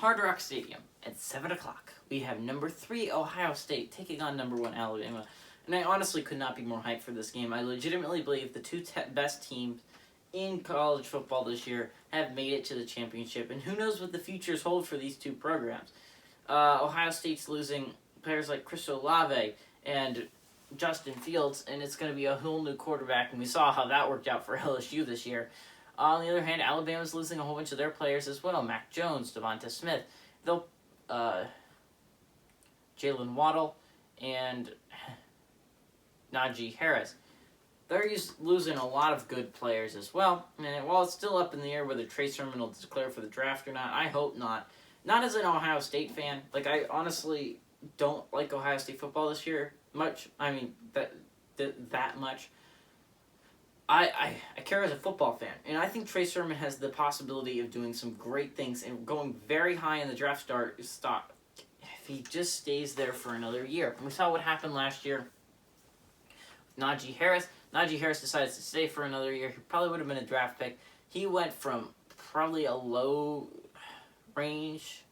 Hard Rock Stadium at 7 o'clock, we have number 3 Ohio State taking on number 1 Alabama. And I honestly could not be more hyped for this game. I legitimately believe the two best teams in college football this year have made it to the championship. And who knows what the futures hold for these two programs. Ohio State's losing players like Chris Olave and Justin Fields, and it's going to be a whole new quarterback, and we saw how that worked out for LSU this year. On the other hand, Alabama's losing a whole bunch of their players as well. Mac Jones, Devonta Smith, Jalen Waddle, and Najee Harris. They're losing a lot of good players as well. And while it's still up in the air whether Trey Sermon will declare for the draft or not, I hope not. Not as an Ohio State fan. I honestly don't like Ohio State football this year much. I mean, that much. I care as a football fan, and I think Trey Sermon has the possibility of doing some great things and going very high in the draft stock if he just stays there for another year. And we saw what happened last year with Najee Harris. Najee Harris decides to stay for another year. He probably would have been a draft pick. He went from probably a low range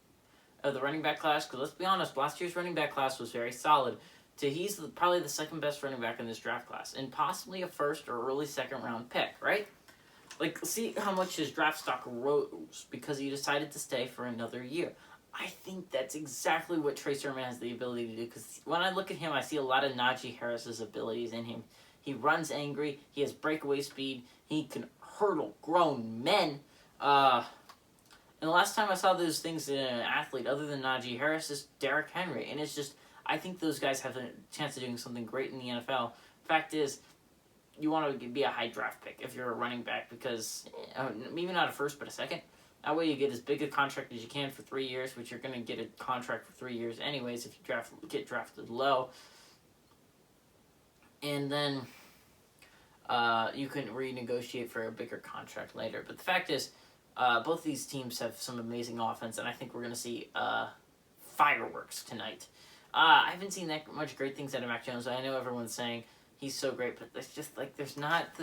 of the running back class, because let's be honest, last year's running back class was very solid, to he's probably the second best running back in this draft class, and possibly a first or early second round pick, right? See how much his draft stock rose because he decided to stay for another year. I think that's exactly what Trey Sermon has the ability to do, because when I look at him, I see a lot of Najee Harris's abilities in him. He runs angry, he has breakaway speed, he can hurdle grown men. And the last time I saw those things in an athlete other than Najee Harris is Derrick Henry, and it's just, I think those guys have a chance of doing something great in the NFL. Fact is, you want to be a high draft pick if you're a running back, because maybe not a first, but a second. That way you get as big a contract as you can for 3 years, which you're going to get a contract for 3 years anyways if you get drafted low. And then you can renegotiate for a bigger contract later. But the fact is, both these teams have some amazing offense, and I think we're going to see fireworks tonight. I haven't seen that much great things out of Mac Jones. I know everyone's saying he's so great, but it's just there's not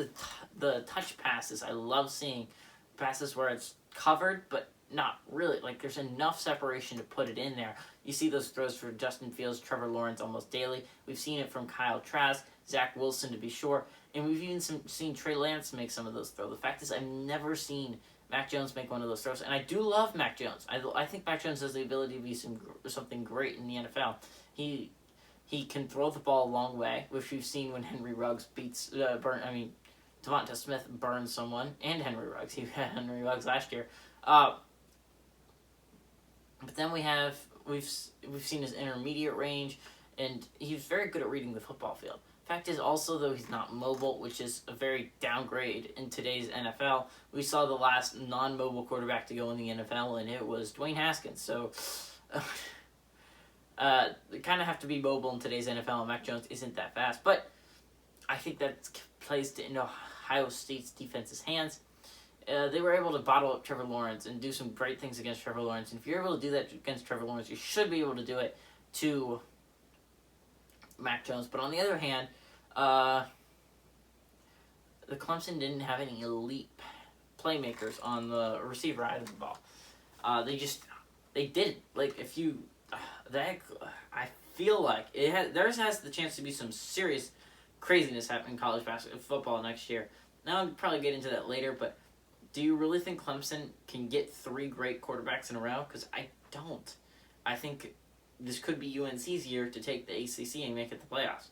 the touch passes. I love seeing passes where it's covered, but not really. There's enough separation to put it in there. You see those throws for Justin Fields, Trevor Lawrence almost daily. We've seen it from Kyle Trask, Zach Wilson to be sure, and we've even seen Trey Lance make some of those throws. The fact is, I've never seen Mac Jones make one of those throws, and I do love Mac Jones. I think Mac Jones has the ability to be something great in the NFL. He can throw the ball a long way, which we've seen when Henry Ruggs Devonta Smith burned someone, and Henry Ruggs. He had Henry Ruggs last year. But then we've seen his intermediate range, and he's very good at reading the football field. Fact is also, though, he's not mobile, which is a very downgrade in today's NFL. We saw the last non-mobile quarterback to go in the NFL, and it was Dwayne Haskins. So, they kind of have to be mobile in today's NFL, and Mac Jones isn't that fast. But I think that plays into Ohio State's defense's hands. They were able to bottle up Trevor Lawrence and do some great things against Trevor Lawrence. And if you're able to do that against Trevor Lawrence, you should be able to do it to Mac Jones. But on the other hand, the Clemson didn't have any elite playmakers on the receiver side of the ball. They didn't. I feel like theirs has the chance to be some serious craziness happening in college football next year. Now I'll probably get into that later, but do you really think Clemson can get 3 great quarterbacks in a row? Because I don't. I think this could be UNC's year to take the ACC and make it the playoffs.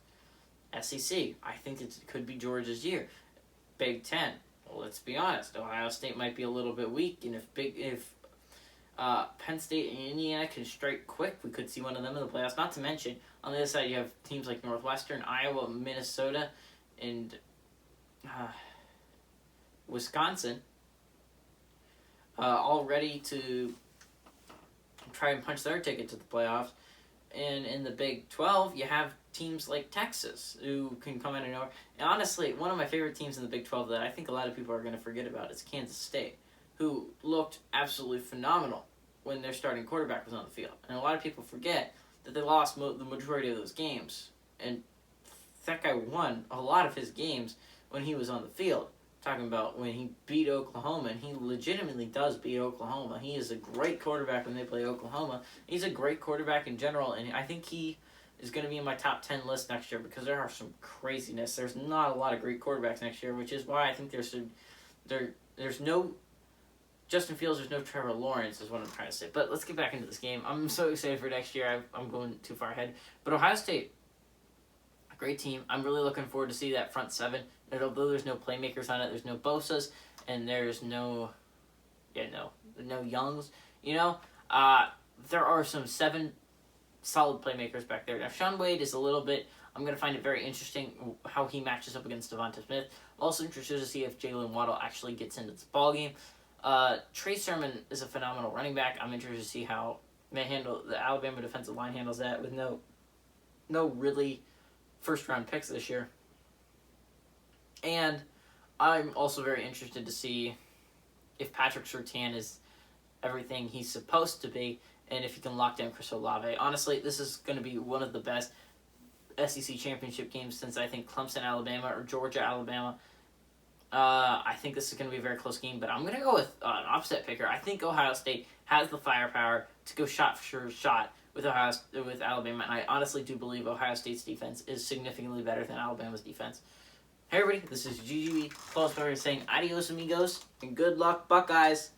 SEC, I think it could be Georgia's year. Big Ten, well, let's be honest, Ohio State might be a little bit weak, and if Penn State and Indiana can strike quick, we could see one of them in the playoffs. Not to mention, on the other side, you have teams like Northwestern, Iowa, Minnesota, and Wisconsin, all ready to try and punch their ticket to the playoffs. And in the Big 12, you have teams like Texas who can come out of nowhere. And honestly, one of my favorite teams in the Big 12 that I think a lot of people are going to forget about is Kansas State, who looked absolutely phenomenal when their starting quarterback was on the field. And a lot of people forget that they lost the majority of those games. And that guy won a lot of his games when he was on the field. talking about when he beat Oklahoma, and he legitimately does beat Oklahoma. He is a great quarterback when they play Oklahoma. He's a great quarterback in general, and I think he is going to be in my top 10 list next year because there are some craziness. There's not a lot of great quarterbacks next year, which is why I think there's no Justin Fields, there's no Trevor Lawrence is what I'm trying to say. But let's get back into this game. I'm so excited for next year. I'm going too far ahead. But Ohio State, a great team. I'm really looking forward to see that front seven. And although there's no playmakers on it, there's no Bosa's, and there's no Youngs. There are some 7 solid playmakers back there. Now, Sean Wade is a little bit... I'm going to find it very interesting how he matches up against Devonta Smith. Also interested to see if Jalen Waddle actually gets into this ballgame. Trey Sermon is a phenomenal running back. I'm interested to see how the Alabama defensive line handles that with no really first-round picks this year. And I'm also very interested to see if Patrick Surtain is everything he's supposed to be, and if he can lock down Chris Olave. Honestly, this is going to be one of the best SEC championship games since I think Clemson, Alabama, or Georgia, Alabama. I think this is going to be a very close game, but I'm going to go with an upset picker. I think Ohio State has the firepower to go shot for shot with Alabama, and I honestly do believe Ohio State's defense is significantly better than Alabama's defense. Hey everybody, this is GGB Close saying adios amigos, and good luck Buckeyes.